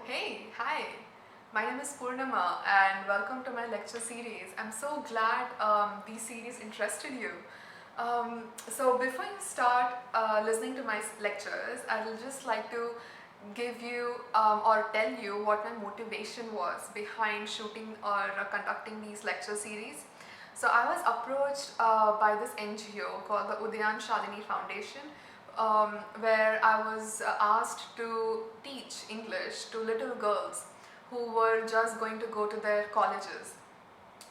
Hey, hi. My name is Purnima and welcome to my lecture series. I'm so glad these series interested you. So before you start listening to my lectures, I will just like to give you or tell you what my motivation was behind shooting or conducting these lecture series. So I was approached by this NGO called the Udayan Shalini Foundation, where I was asked to teach English to little girls who were just going to go to their colleges.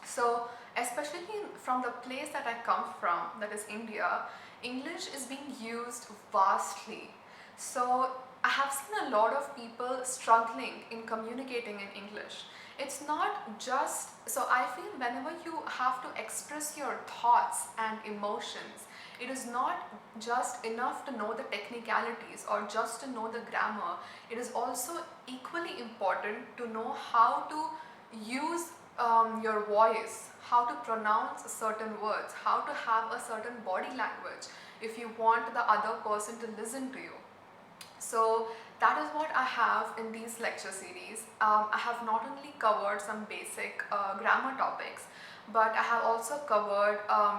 So, especially from the place that I come from, that is India, English is being used vastly. So, I have seen a lot of people struggling in communicating in English. It's not just, so I feel whenever you have to express your thoughts and emotions, it is not just enough to know the technicalities or just to know the grammar. It is also equally important to know how to use your voice, how to pronounce certain words, how to have a certain body language if you want the other person to listen to you. So that is what I have in these lecture series. I have not only covered some basic grammar topics, but I have also covered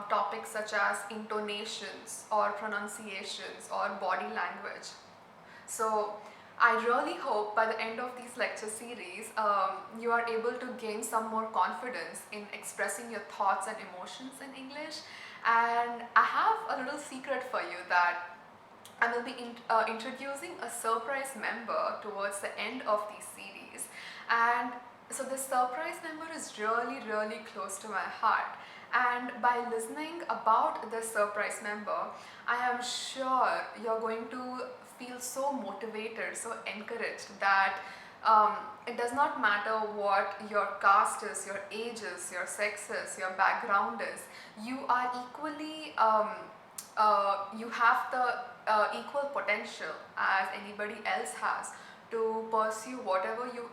topics such as intonations or pronunciations or body language. So I really hope by the end of these lecture series, you are able to gain some more confidence in expressing your thoughts and emotions in English. And I have a little secret for you that I will be introducing a surprise member towards the end of these series. And so this surprise member is really, really close to my heart. And by listening about this surprise member, I am sure you're going to feel so motivated, so encouraged that it does not matter what your caste is, your age is, your sex is, your background is, you are equally you have the equal potential as anybody else has to pursue whatever you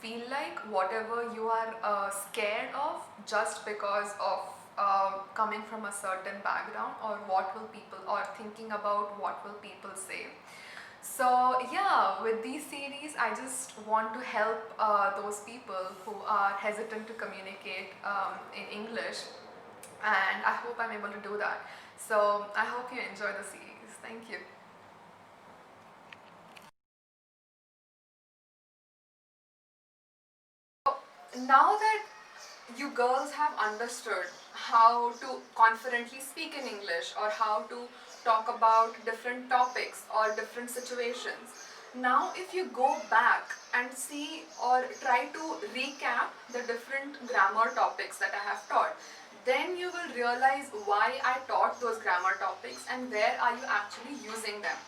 feel like, whatever you are scared of, just because of coming from a certain background, or what will people, or thinking about what will people say. So yeah, with these series, I just want to help those people who are hesitant to communicate in English, and I hope I'm able to do that. So I hope you enjoy the series. Thank you. Now that you girls have understood how to confidently speak in English, or how to talk about different topics or different situations, now if you go back and see or try to recap the different grammar topics that I have taught, then you will realize why I taught those grammar topics and where are you actually using them.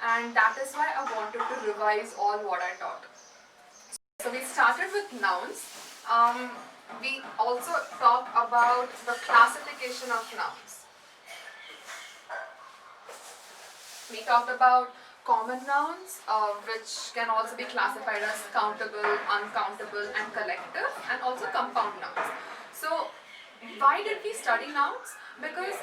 And that is why I wanted to revise all what I taught. So we started with nouns. We also talked about the classification of nouns. We talked about common nouns, which can also be classified as countable, uncountable, and collective, and also compound nouns. So why did we study nouns? Because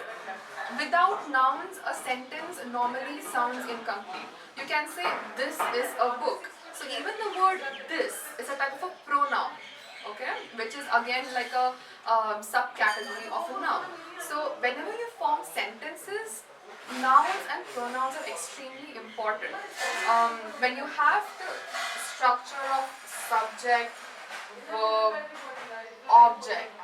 without nouns, a sentence normally sounds incomplete. You can say, this is a book. So even the word this is a type of a pronoun, okay, which is again like a subcategory of a noun. So whenever you form sentences, nouns and pronouns are extremely important. When you have the structure of subject, verb, object,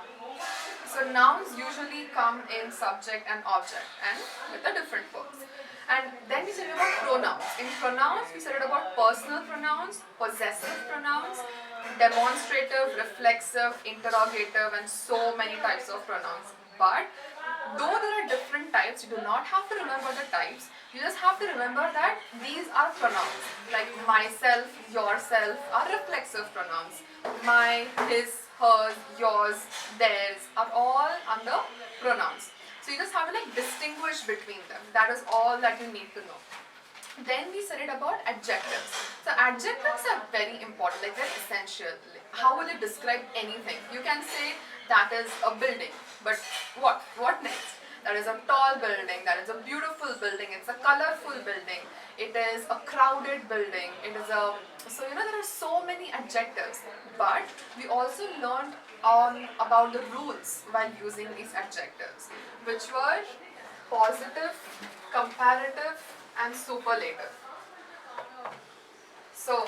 so nouns usually come in subject and object and with the different verbs. And then we said about pronouns. In pronouns, we said about personal pronouns, possessive pronouns, demonstrative, reflexive, interrogative, and so many types of pronouns. But though there are different types, you do not have to remember the types. You just have to remember that these are pronouns. Like myself, yourself are reflexive pronouns. My, his, hers, yours, theirs are all under pronouns. So you just have to like distinguish between them. That is all that you need to know. Then we studied about adjectives. So adjectives are very important, like they're essential. How will it describe anything? You can say that is a building, but what? What next? That is a tall building, that is a beautiful building, it's a colorful building, it is a crowded building, it is a... So there are so many adjectives, but we also learned about the rules while using these adjectives, which were positive, comparative and superlative. So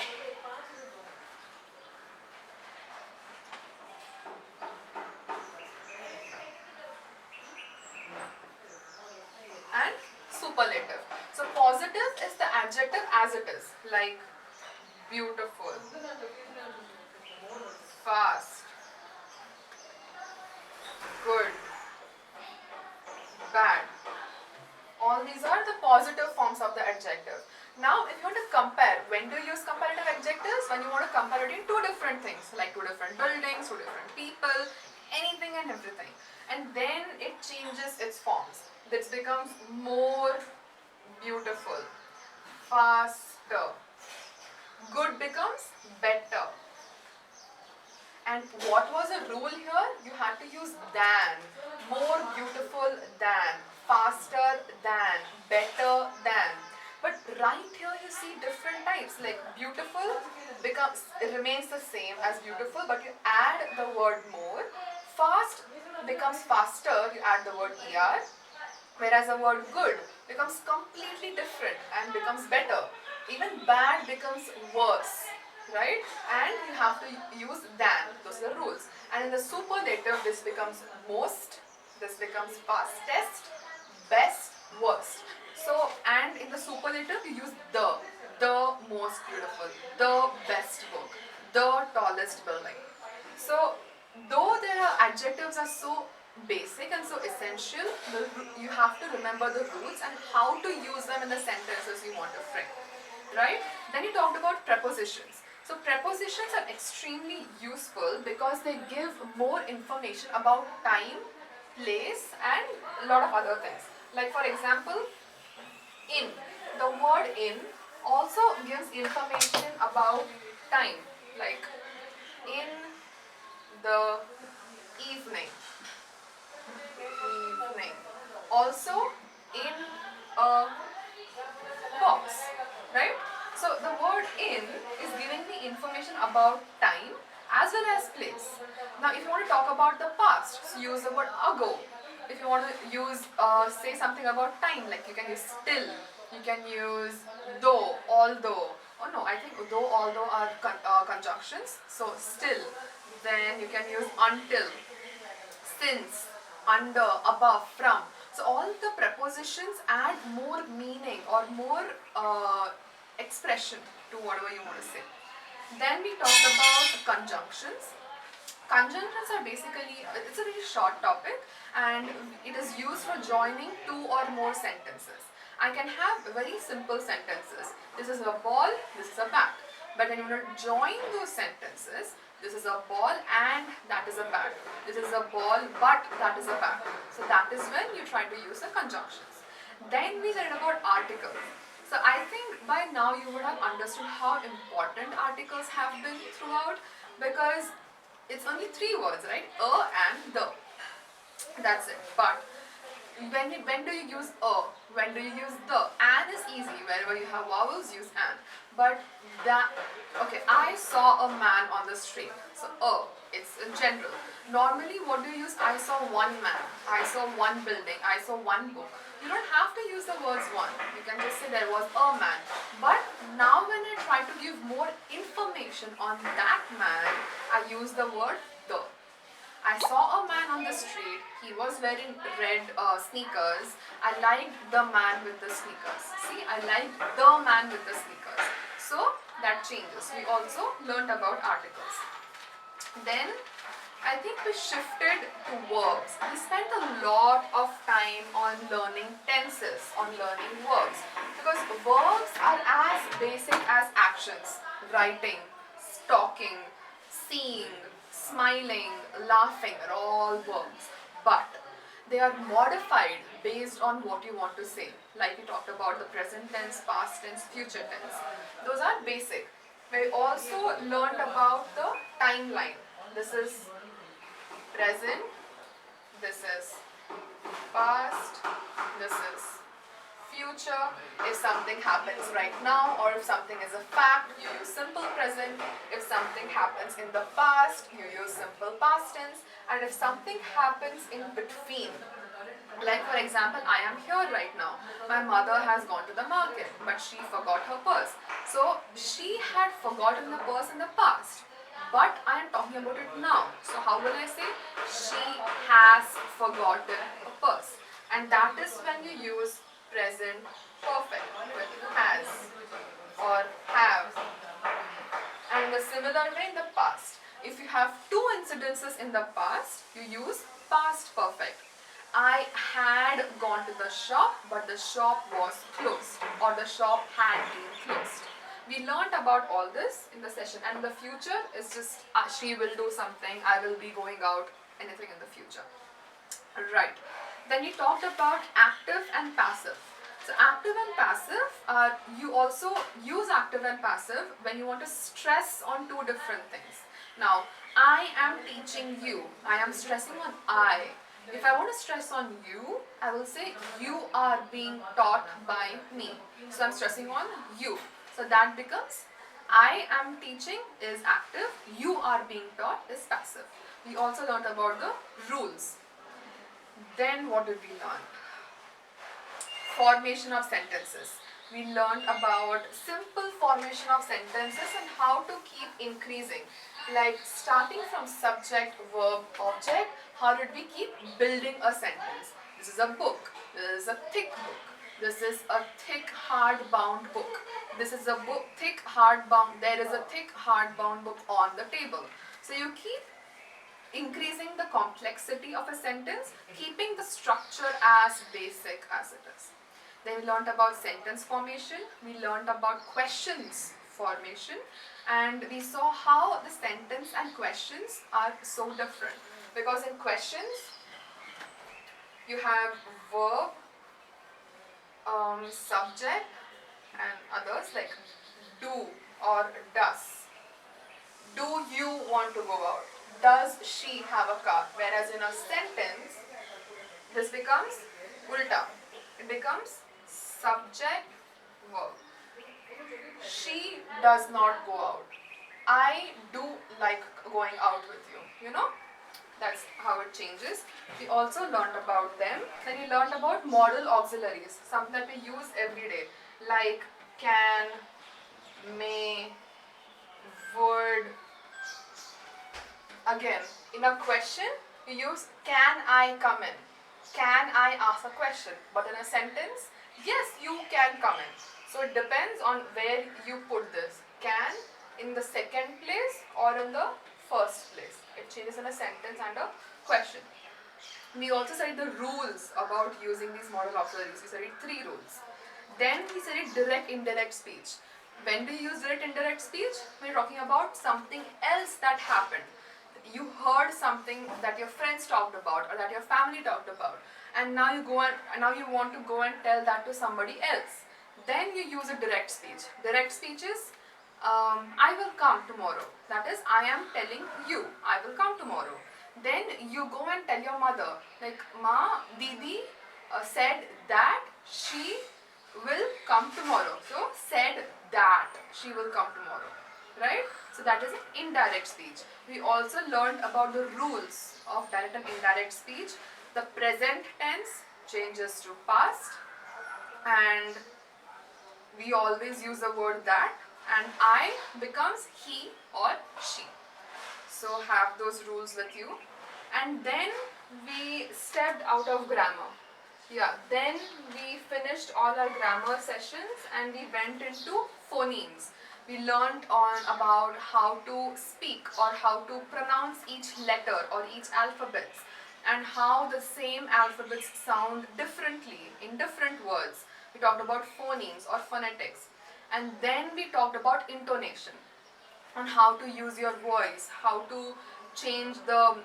and superlative. So positive is the adjective as it is, like beautiful, fast, good, bad. All these are the positive forms of the adjective. Now, if you want to compare, when do you use comparative adjectives? When you want to compare it in two different things, like two different buildings, two different people, anything and everything. And then it changes its forms. This becomes more beautiful, faster. Good becomes better. And what was the rule here? You had to use than, more beautiful than, faster than, better than. But right here you see different types, like beautiful remains the same as beautiful, but you add the word more. Fast becomes faster, you add the word er, whereas the word good becomes completely different and becomes better. Even bad becomes worse, right? And you have to use than. Those are the rules. And in the superlative, this becomes most, this becomes fastest, best, worst. So, and in the superlative, you use the most beautiful, the best book, the tallest building. So, though their adjectives are so basic and so essential, you have to remember the rules and how to use them in the sentences you want to frame, right? Then you talked about prepositions. So prepositions are extremely useful because they give more information about time, place and a lot of other things. Like for example, in. The word in also gives information about time, like in the evening. Evening. Also in a box, right? So the word in is giving me information about time as well as place. Now if you want to talk about the past, so use the word ago. If you want to use, say something about time, like you can use still, you can use though, although. Oh no, I think though, although are conjunctions. So still, then you can use until, since, under, above, from. So all the prepositions add more meaning or more expression to whatever you want to say. Then we talked about conjunctions. Conjunctions are basically, it's a very short topic and it is used for joining two or more sentences. I can have very simple sentences. This is a ball, this is a bat. But when you want to join those sentences, this is a ball and that is a bat. This is a ball but that is a bat. So that is when you try to use the conjunctions. Then we learned about articles. So I think by now you would have understood how important articles have been throughout, because it's only three words, right? A and the. That's it. But when do you use a? When do you use the? An is easy. Wherever you have vowels, use an. But that, okay, I saw a man on the street. So it's in general. Normally what do you use? I saw one man. I saw one building. I saw one book. You don't have to use the words one. You can just say there was a man. But now when I try to give more information on that man, I use the word the. I saw a man on the street. He was wearing red sneakers. I liked the man with the sneakers. See, I liked the man with the sneakers. So that changes. We also learned about articles. Then I think we shifted to verbs. We spent a lot of time on learning tenses, on learning verbs, because verbs are as basic as actions. Writing, talking, seeing, smiling, laughing are all verbs. But they are modified based on what you want to say. Like we talked about the present tense, past tense, future tense. Those are basic. We also learned about the timeline. This is present, this is past. This is future. If something happens right now, or if something is a fact, you use simple present. If something happens in the past, you use simple past tense. And if something happens in between, like for example, I am here right now. My mother has gone to the market, but she forgot her purse. So she had forgotten the purse in the past, but I am talking about it now. So how will I say? She has forgotten her purse. And that is when you use present perfect with has or have. And in a similar way in the past, if you have two incidences in the past, you use past perfect. I had gone to the shop, but the shop was closed, or the shop had been closed. We learned about all this in the session, and the future is just she will do something, I will be going out, anything in the future. Right. Then we talked about active and passive. So active and passive, you also use active and passive when you want to stress on two different things. Now, I am teaching you. I am stressing on I. If I want to stress on you, I will say you are being taught by me. So I'm stressing on you. So that becomes I am teaching is active, you are being taught is passive. We also learned about the rules. Then what did we learn? Formation of sentences. We learned about simple formation of sentences and how to keep increasing. Like starting from subject, verb, object, how did we keep building a sentence? This is a book. This is a thick book. This is a thick hardbound book. This is a book, thick hardbound. There is a thick hardbound book on the table. So you keep increasing the complexity of a sentence, keeping the structure as basic as it is. Then we learned about sentence formation, we learned about questions formation, and we saw how the sentence and questions are so different. Because in questions, you have verb, subject, and others like do or does. Do you want to go out? Does she have a car? Whereas in a sentence, this becomes ulta. It becomes subject, verb. She does not go out. I do like going out with you. You know? That's how it changes. We also learned about them. Then we learned about modal auxiliaries, something that we use every day, like can, may, would. Again, in a question, you use can I come in? Can I ask a question? But in a sentence, yes, you can come in. So it depends on where you put this. Can in the second place or in the first place. It changes in a sentence and a question. We also studied the rules about using these modal auxiliaries. We studied 3 rules. Then we studied direct indirect speech. When do you use direct indirect speech? We're talking about something else that happened. You heard something that your friends talked about or that your family talked about, and now you want to go and tell that to somebody else. Then you use a direct speech. Direct speech is I will come tomorrow. That is, I am telling you, I will come tomorrow. Then you go and tell your mother, like, Ma, Didi said that she will come tomorrow. So, said that she will come tomorrow. Right? So, that is an indirect speech. We also learned about the rules of direct and indirect speech. The present tense changes to past, and we always use the word that, and I becomes he or she. So have those rules with you. And then we stepped out of grammar. Yeah, then we finished all our grammar sessions and we went into phonemes. We learned about how to speak or how to pronounce each letter or each alphabet, and how the same alphabets sound differently in different words. We talked about phonemes or phonetics. And then we talked about intonation, on how to use your voice, how to change the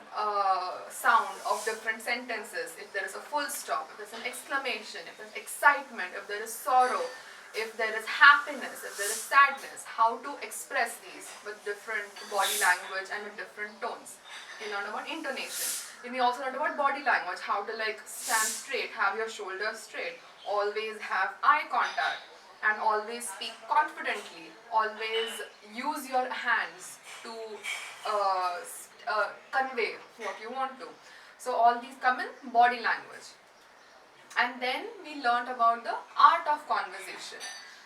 sound of different sentences. If there is a full stop, if there's an exclamation, if there's excitement, if there is sorrow, if there is happiness, if there is sadness, how to express these with different body language and with different tones. We learned about intonation. We also learned about body language, how to like stand straight, have your shoulders straight, always have eye contact, and always speak confidently. Always use your hands to convey what you want to. So all these come in body language. And then we learned about the art of conversation.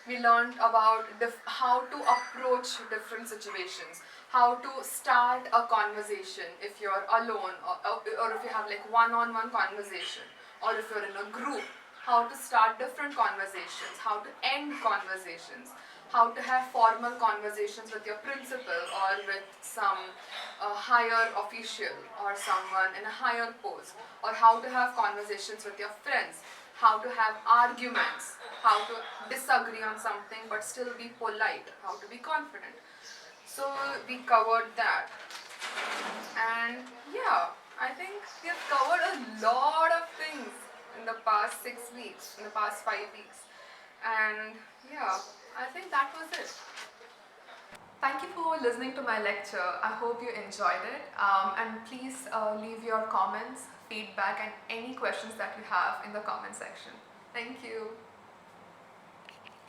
We learned about how to approach different situations, how to start a conversation if you're alone, or if you have like one-on-one conversation, or if you're in a group, how to start different conversations, how to end conversations, how to have formal conversations with your principal or with some higher official or someone in a higher post, or how to have conversations with your friends, how to have arguments, how to disagree on something but still be polite, how to be confident. So we covered that. And yeah, I think we have covered a lot of things in the past 6 weeks, in the past 5 weeks. And yeah, I think that was it. Thank you for listening to my lecture. I hope you enjoyed it. And please leave your comments, feedback, and any questions that you have in the comment section. Thank you.